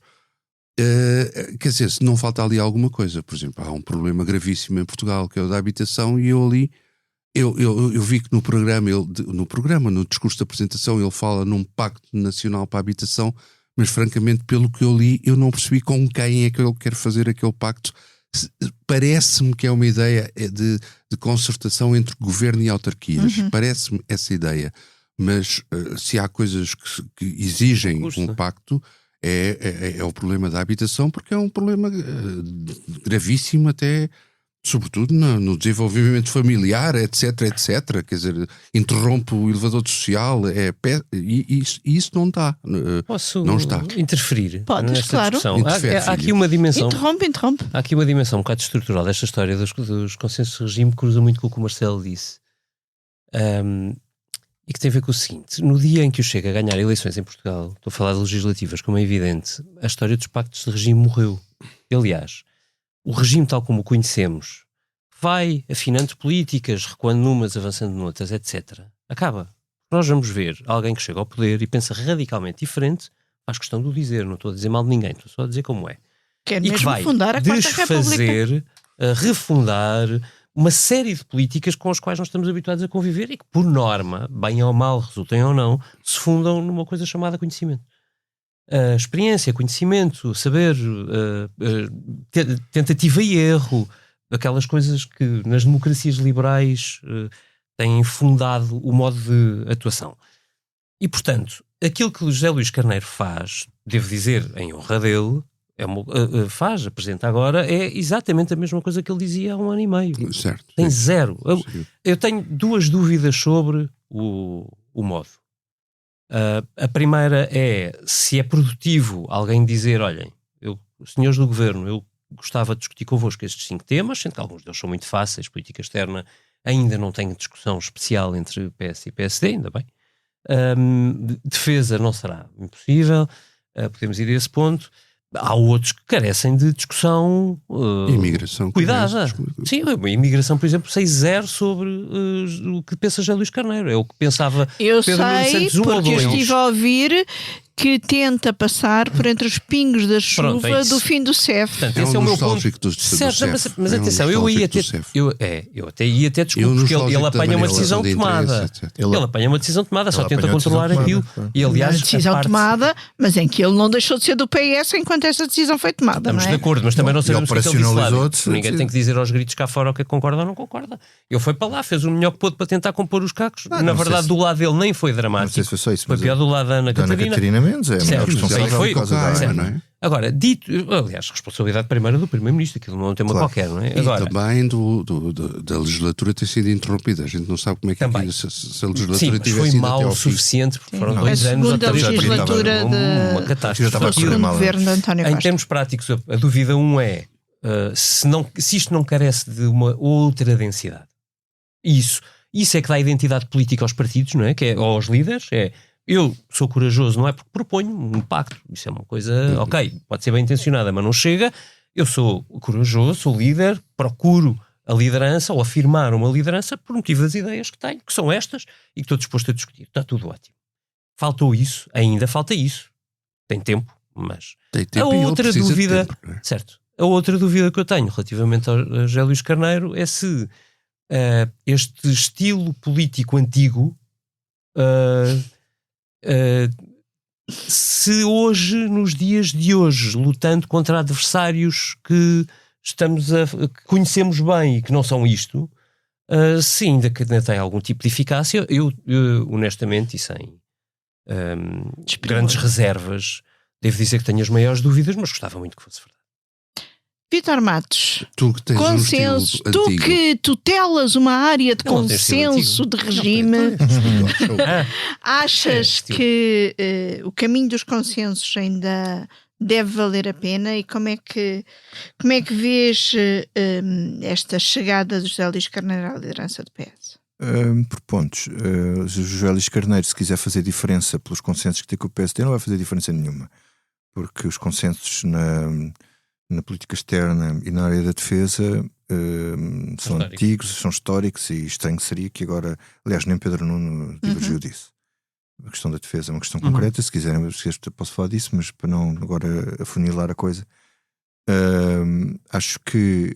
quer dizer, se não falta ali alguma coisa. Por exemplo, há um problema gravíssimo em Portugal, que é o da habitação, e eu ali... Eu vi que no discurso de apresentação, ele fala num pacto nacional para a habitação, mas francamente, pelo que eu li, eu não percebi com quem é que ele quer fazer aquele pacto. Parece-me que é uma ideia de concertação entre governo e autarquias. Parece-me essa ideia. Mas se há coisas que exigem um pacto, é o problema da habitação, porque é um problema gravíssimo até, sobretudo no desenvolvimento familiar, etc, etc. Quer dizer, interrompe o elevador social, e isso não está. Posso não está. interferir? Podes, claro. Há aqui uma dimensão. Interrompe. Há aqui uma dimensão um bocado estrutural desta história dos consensos de regime, que cruza muito com o que o Marcelo disse. E que tem a ver com o seguinte: no dia em que o Chega a ganhar eleições em Portugal, estou a falar de legislativas, como é evidente, a história dos pactos de regime morreu. Aliás, o regime tal como o conhecemos vai afinando políticas, recuando numas, avançando noutras, etc. Acaba. Nós vamos ver alguém que chega ao poder e pensa radicalmente diferente, faz questão de o dizer, não estou a dizer mal de ninguém, estou só a dizer como é. Quer e mesmo que vai fundar a Quarta desfazer, refundar uma série de políticas com as quais nós estamos habituados a conviver e que, por norma, bem ou mal, resultem ou não, se fundam numa coisa chamada conhecimento. Experiência, conhecimento, saber, tentativa e erro, aquelas coisas que nas democracias liberais têm fundado o modo de atuação. E, portanto, aquilo que o José Luís Carneiro faz, devo dizer, em honra dele, apresenta agora, é exatamente a mesma coisa que ele dizia há 1 ano e meio. Certo. Tem zero. Eu tenho 2 dúvidas sobre o modo. A primeira é se é produtivo alguém dizer: olhem, senhores do governo, eu gostava de discutir convosco estes 5 temas, sendo que alguns deles são muito fáceis. Política externa ainda não tem discussão especial entre PS e PSD, ainda bem. Defesa não será impossível, podemos ir a esse ponto. Há outros que carecem de discussão imigração cuidada. Sim, a imigração, por exemplo, sei zero sobre o que pensa José Luís Carneiro. É o que pensava eu Pedro Nuno sei, Santos, porque eu estive a ouvir que tenta passar por entre os pingos da chuva do fim do CEF. Portanto, esse é o meu ponto. Certo, mas atenção, eu até ia até desculpa, porque ele apanha uma decisão tomada. Ele apanha uma decisão tomada, só tenta controlar aquilo. E, aliás, decisão tomada, mas em que ele não deixou de ser do PS enquanto essa decisão foi tomada. Estamos de acordo, mas também não sabemos o que ele disse lá. Ninguém tem que dizer aos gritos cá fora o que concorda ou não concorda. Ele foi para lá, fez o melhor que pôde para tentar compor os cacos. Na verdade, do lado dele nem foi dramático. Foi pior do lado da Ana Catarina. Mendes é a maior responsável por causa da não é? Agora, dito, aliás, responsabilidade primeira do Primeiro-Ministro, aquilo não é um tema qualquer, não é? Agora, e também da legislatura ter sido interrompida. A gente não sabe como é que se a legislatura tivesse sido mal o suficiente, porque foram 2 anos a legislatura uma catástrofe. Governo de António Costa. Em termos práticos, a dúvida é se isto não carece de uma outra densidade. Isso é que dá identidade política aos partidos, não é? Que é aos líderes, eu sou corajoso, não é porque proponho um pacto, isso é uma coisa, ok, pode ser bem intencionada, mas não chega. Eu sou corajoso, sou líder, procuro a liderança ou afirmar uma liderança por motivo das ideias que tenho, que são estas e que estou disposto a discutir. Está tudo ótimo. Faltou isso, ainda falta isso. Tem tempo, mas tem tempo, a outra dúvida, tempo, não é? Certo? A outra dúvida que eu tenho relativamente ao José Luís Carneiro é se este estilo político antigo se hoje, nos dias de hoje, lutando contra adversários que que conhecemos bem e que não são isto, se ainda tem algum tipo de eficácia, eu honestamente e sem grandes reservas, devo dizer que tenho as maiores dúvidas, mas gostava muito que fosse verdade. Vítor Matos, tu que tens consenso, tu que tutelas uma área de consenso de regime, achas que o caminho dos consensos ainda deve valer a pena e como é que vês esta chegada de José Luís Carneiro à liderança do PS? Por pontos. José Luís Carneiro, se quiser fazer diferença pelos consensos que tem com o PSD, não vai fazer diferença nenhuma, porque os consensos na política externa e na área da defesa são antigos, são históricos, e estranho seria que agora, aliás, nem Pedro Nuno divergiu disso. A questão da defesa é uma questão concreta, se quiserem posso falar disso, mas para não agora afunilar a coisa, acho que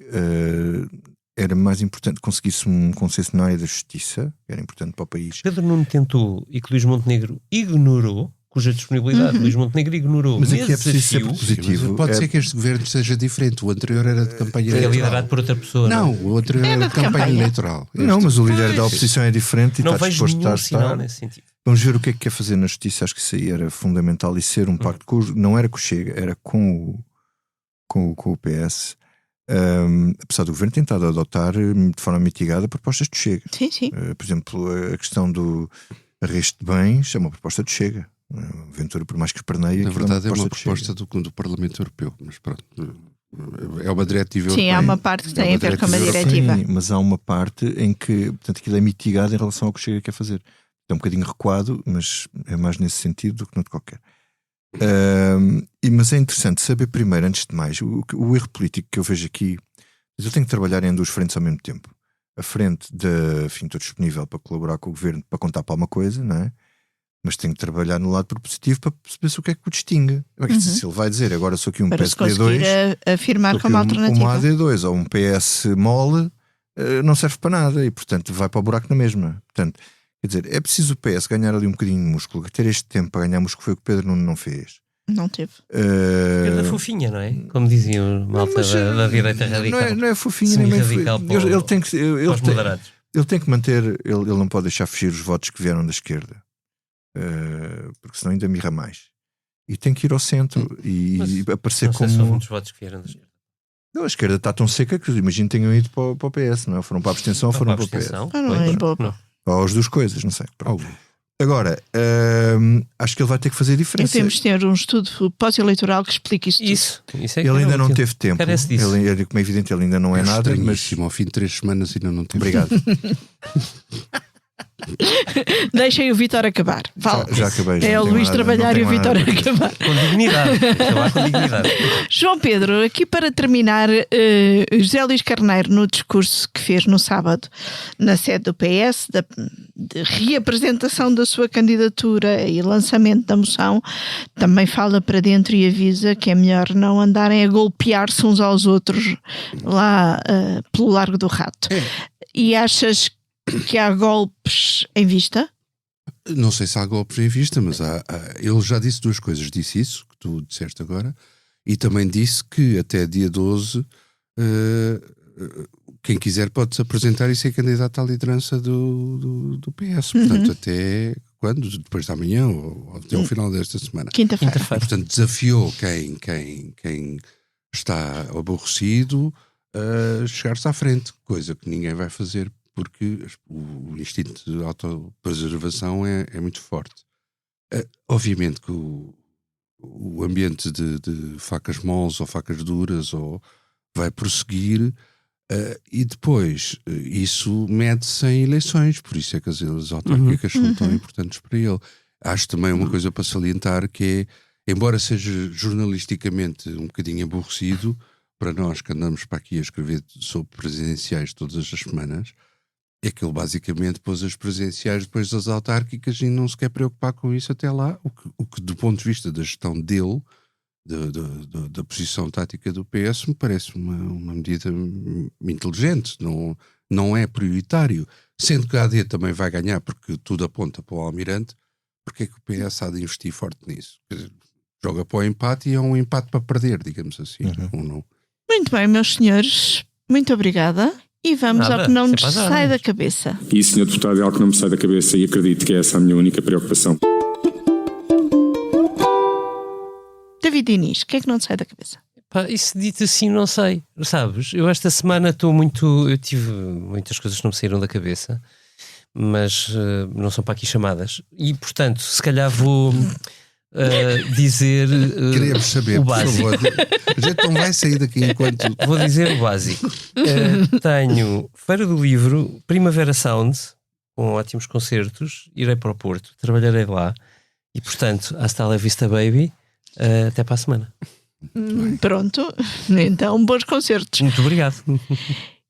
era mais importante conseguir-se um consenso na área da justiça, era importante para o país. Pedro Nuno tentou e que Luís Montenegro ignorou, cuja disponibilidade Luís Montenegro ignorou. Mas aqui é preciso ser positivo. Pode ser que este governo seja diferente. O anterior era de campanha eleitoral. É liderado por outra pessoa. Não, o anterior era de campanha eleitoral. Não, mas o líder da oposição é diferente e não está disposto a estar nesse sentido. Vamos ver o que é que quer fazer na justiça. Acho que isso aí era fundamental, e ser um pacto não era com o Chega, era com o PS. Apesar do governo tentar adotar de forma mitigada propostas do Chega. Sim. Por exemplo, a questão do arresto de bens é uma proposta do Chega. Ventura, por mais que perneie, na verdade é uma proposta do Parlamento Europeu, mas pronto, é uma diretiva europeia. Sim, há uma parte que tem a ver com uma diretiva. Sim, mas há uma parte em que, portanto, aquilo é mitigado em relação ao que o Chega quer fazer. É um bocadinho recuado, mas é mais nesse sentido do que noutro qualquer. Mas é interessante saber primeiro, antes de mais, o erro político que eu vejo aqui. Eu tenho que trabalhar em duas frentes ao mesmo tempo. A frente enfim, estou disponível para colaborar com o governo, para contar para alguma coisa, não é? Mas tenho que trabalhar no lado propositivo para perceber o que é que o distingue. Se ele vai dizer agora sou aqui um para PSD2, afirmar como alternativa. Um AD2 ou um PS mole não serve para nada e, portanto, vai para o buraco na mesma. Portanto, quer dizer, é preciso o PS ganhar ali um bocadinho de músculo, ter este tempo para ganhar músculo, foi o que o Pedro Nuno não fez. Não teve. Esquerda fofinha, não é? Como diziam malta da direita radical. Não é fofinha, nem bem radical. Ele tem que manter, ele não pode deixar fugir os votos que vieram da esquerda. Porque senão ainda mirra mais. E tem que ir ao centro e aparecer como. São muitos votos que vieram da esquerda. Não, a esquerda está tão seca que imagino tenham ido para o PS, não é? Foram para a abstenção ou foram para o PS? Ou as duas coisas, não sei. Agora, acho que ele vai ter que fazer diferença. Temos de ter um estudo pós-eleitoral que explique isso. Isso é que ele ainda não teve tempo. Ele, como é evidente, ele ainda não é nada. Mas ao fim de 3 semanas ainda não teve. Obrigado. Deixem o Vítor acabar. Já acabei. É o Luís trabalhar e o Vítor acabar. Com dignidade. Com dignidade. João Pedro, aqui para terminar, José Luís Carneiro, no discurso que fez no sábado na sede do PS, de reapresentação da sua candidatura e lançamento da moção, também fala para dentro e avisa que é melhor não andarem a golpear-se uns aos outros lá pelo Largo do Rato. E achas que há golpes em vista? Não sei se há golpes em vista, mas ele já disse 2 coisas. Disse isso, que tu disseste agora, e também disse que até dia 12 quem quiser pode-se apresentar e ser candidato à liderança do PS. Portanto, até quando? Depois da manhã ou até ao final desta semana. Quinta-feira. Portanto, desafiou quem está aborrecido a chegar-se à frente, coisa que ninguém vai fazer, porque o instinto de autopreservação é muito forte. Obviamente que o ambiente de facas moles ou facas duras vai prosseguir, e depois isso mede-se em eleições, por isso é que as autárquicas são tão importantes para ele. Acho também uma coisa para salientar, que é, embora seja jornalisticamente um bocadinho aborrecido, para nós que andamos para aqui a escrever sobre presidenciais todas as semanas, é que ele basicamente pôs as presidenciais depois das autárquicas e não se quer preocupar com isso até lá, o que do ponto de vista da gestão dele, da posição tática do PS, me parece uma medida inteligente, não é prioritário, sendo que a AD também vai ganhar, porque tudo aponta para o Almirante. Porque é que o PS há de investir forte nisso? Quer dizer, joga para o empate e é um empate para perder, digamos assim. Ou não? Muito bem, meus senhores, muito obrigada. E vamos ao que não nos sai da cabeça. E, Sr. Deputado, é algo que não me sai da cabeça e acredito que é essa a minha única preocupação. David Diniz, o que é que não te sai da cabeça? Isso dito assim, não sei. Sabes, eu esta semana eu tive muitas coisas que não me saíram da cabeça, mas não são para aqui chamadas. E, portanto, se calhar vou dizer queremos saber, o básico. Por favor. A gente não vai sair daqui enquanto... Vou dizer o básico. Tenho Feira do Livro, Primavera Sound, com ótimos concertos, irei para o Porto, trabalharei lá e, portanto, hasta la vista baby, até para a semana. Pronto, então bons concertos. Muito obrigado.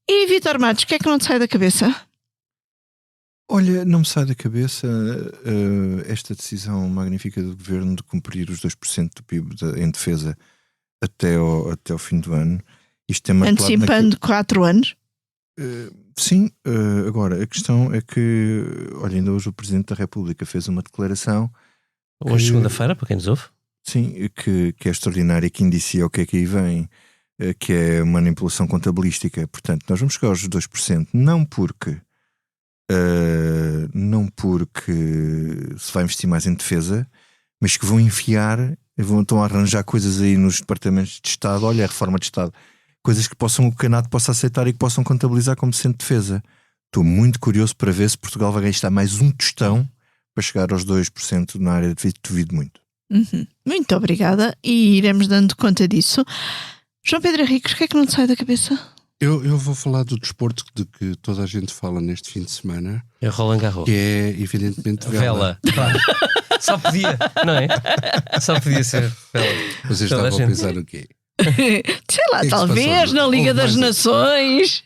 E Vítor Matos, o que é que não te sai da cabeça? Olha, não me sai da cabeça esta decisão magnífica do Governo de cumprir os 2% do PIB em defesa até ao fim do ano. Isto é antecipando 4 anos? Sim, agora a questão é que, olha, ainda hoje o Presidente da República fez uma declaração. Hoje, segunda-feira, para quem nos ouve. Sim, que é extraordinária, que indicia o que é que aí vem, que é manipulação contabilística. Portanto, nós vamos chegar aos 2%, não porque não porque se vai investir mais em defesa, mas que vão estão a arranjar coisas aí nos departamentos de Estado. Olha, a reforma de Estado, coisas que o Canado possa aceitar e que possam contabilizar como sendo defesa. Estou muito curioso para ver se Portugal vai gastar mais um tostão para chegar aos 2% na área de defesa. Duvido muito. Muito obrigada, e iremos dando conta disso. João Pedro Henriques, o que é que não te sai da cabeça? Eu vou falar do desporto de que toda a gente fala neste fim de semana. É Roland Garros. Que é, evidentemente, vela. Claro. Só podia, não é? Só podia ser vela. Vocês estavam a pensar no quê? Sei lá, talvez na Liga das Nações.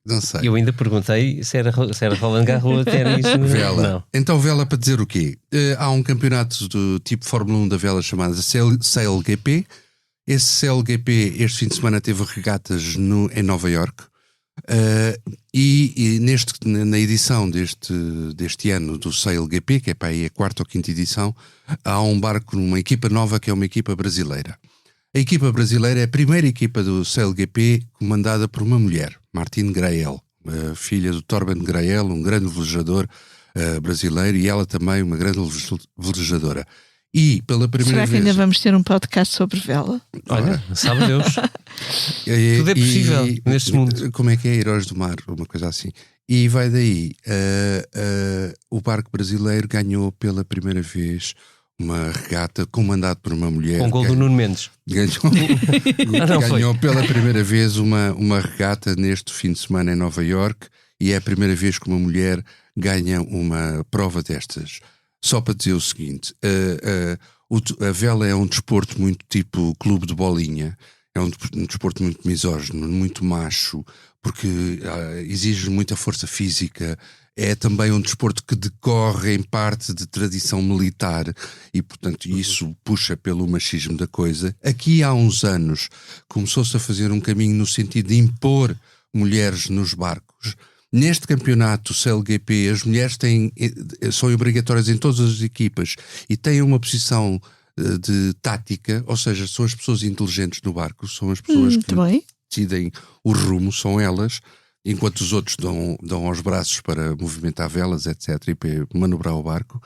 Não sei. Eu ainda perguntei se era Roland Garros, ténis. Vela. Não. Então, vela para dizer o quê? Há um campeonato do tipo Fórmula 1 da vela chamado CLGP. Esse CLGP este fim de semana teve regatas em Nova Iorque. Na edição deste ano do CLGP, que é para aí a 4ª ou 5ª edição, há um barco numa equipa nova que é uma equipa brasileira. A equipa brasileira é a primeira equipa do CLGP comandada por uma mulher, Martine Grael, filha do Torben Grael, um grande velejador brasileiro, e ela também uma grande velejadora. E pela primeira Será que vez... ainda vamos ter um podcast sobre vela? Olha, sabe Deus. Tudo é possível neste mundo. Como é que é? Heróis do Mar, uma coisa assim. E vai daí. O barco brasileiro ganhou pela primeira vez uma regata comandada por uma mulher. Com gol do Nuno Mendes. Ganhou pela primeira vez uma regata neste fim de semana em Nova Iorque, e é a primeira vez que uma mulher ganha uma prova destas. Só para dizer o seguinte, a vela é um desporto muito tipo clube de bolinha, é um desporto muito misógino, muito macho, porque exige muita força física. É também um desporto que decorre em parte de tradição militar e, portanto, isso puxa pelo machismo da coisa. Aqui há uns anos começou-se a fazer um caminho no sentido de impor mulheres nos barcos. Neste campeonato CLGP, as mulheres são obrigatórias em todas as equipas e têm uma posição de tática, ou seja, são as pessoas inteligentes no barco, são as pessoas que decidem o rumo, são elas, enquanto os outros dão aos braços para movimentar velas, etc., e para manobrar o barco.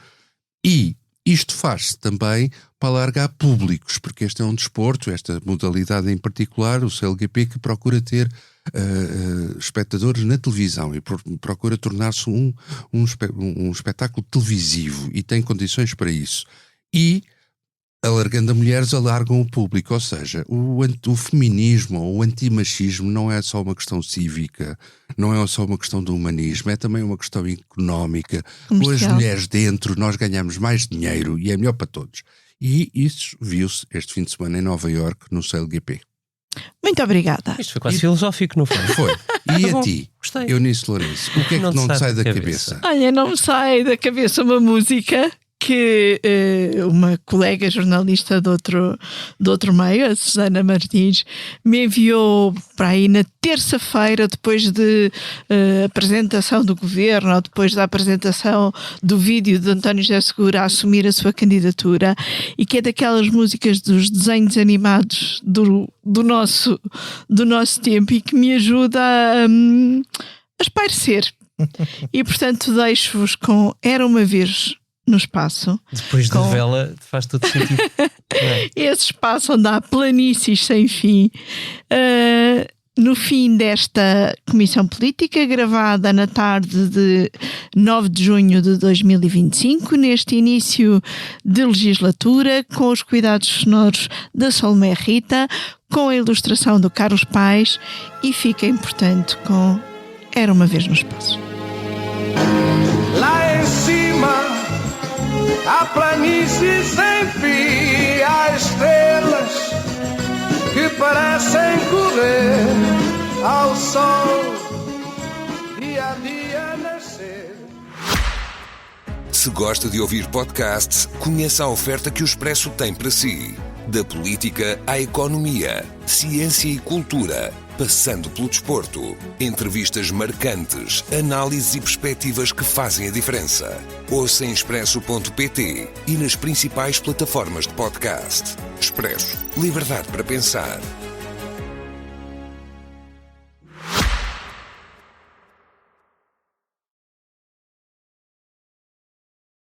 E isto faz-se também para alargar públicos, porque este é um desporto, esta modalidade em particular, o CLGP, que procura ter espectadores na televisão e procura tornar-se um espetáculo televisivo, e tem condições para isso. E, alargando a mulheres, alargam o público, ou seja, o feminismo ou o antimachismo não é só uma questão cívica, não é só uma questão do humanismo, é também uma questão económica. Com as mulheres dentro, nós ganhamos mais dinheiro e é melhor para todos. E isso viu-se este fim de semana em Nova Iorque, no CLGP. Muito obrigada. Isto foi quase filosófico, não foi? Foi. E Tá a bom, ti, gostei. Eunice Lourenço, o que é que não te sai da cabeça? Olha, não me sai da cabeça uma música que uma colega jornalista de outro meio, a Susana Martins, me enviou para aí na terça-feira, depois de apresentação do governo, ou depois da apresentação do vídeo de António José Segura a assumir a sua candidatura, e que é daquelas músicas dos desenhos animados do nosso tempo, e que me ajuda a espairecer. E portanto deixo-vos com Era Uma Vez no Espaço. Depois da vela faz todo sentido. Esse espaço onde há planícies sem fim. No fim desta comissão política, gravada na tarde de 9 de junho de 2025, neste início de legislatura, com os cuidados sonoros da Salomé Rita, com a ilustração do Carlos Paes, e fiquem, portanto, com Era Uma Vez no Espaço. Lá em cima há planícies sem fim, há estrelas que parecem correr ao sol, dia a dia nascer. Se gosta de ouvir podcasts, conheça a oferta que o Expresso tem para si. Da política à economia, ciência e cultura, passando pelo desporto. Entrevistas marcantes, análises e perspectivas que fazem a diferença. Ouça em expresso.pt e nas principais plataformas de podcast. Expresso. Liberdade para pensar.